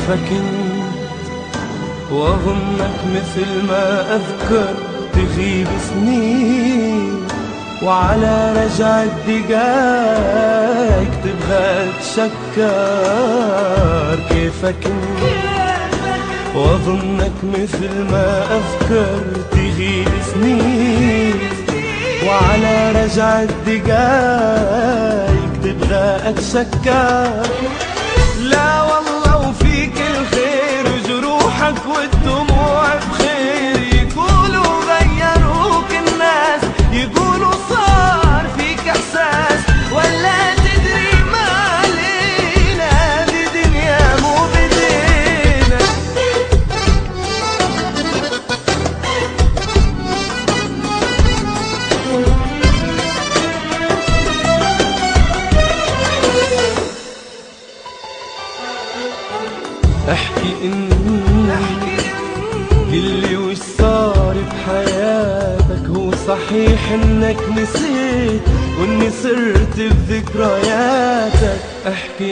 كيفك انت واظنك مثل ما اذكر تغيب سنين، وعلى رجعة دقايق تبغى تشكر. كيفك انت واظنك مثل ما اذكر تغيب سنين، وعلى رجعة دقايق تبغى اتشكر. لا والله وفيك الخير وجروحك والدموع بخير، يقولوا غيروك الناس، يقولوا صار فيك احساس، ولا تدري ما علينا دي دنيا مو بدينا. احكي قلي وش صار بحياتك، هو صحيح انك نسيت واني صرت بذكرياتك. احكي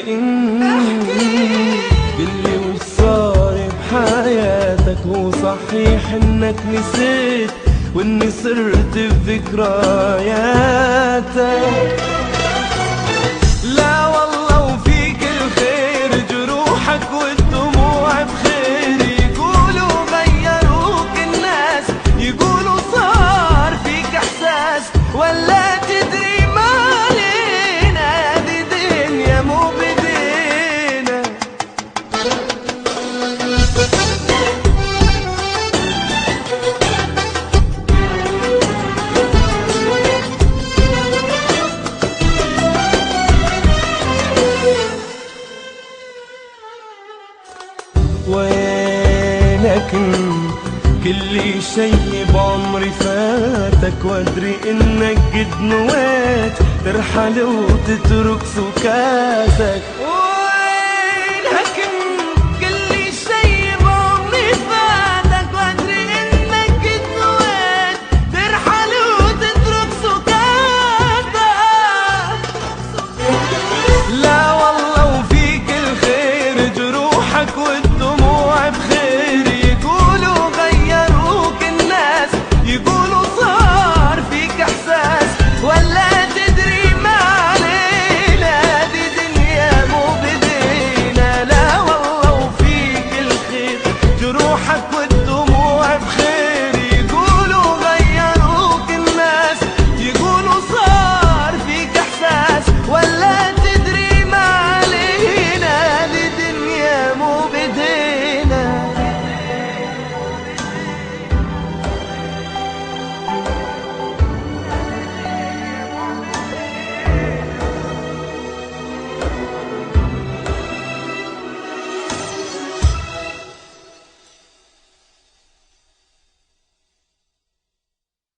قلي وش صار بحياتك، هو صحيح انك نسيت واني صرت بذكرياتك. لا والله وفيك الخير جروحك والدموع بخير، يقولوا غيروك الناس، يقولوا صار فيك احساس، ولا تدري ما علينا دي دنيا مو بدينا. وينك كل شي بعمري فاتك، وادري انك قد نويت ترحل وتترك سكاتك.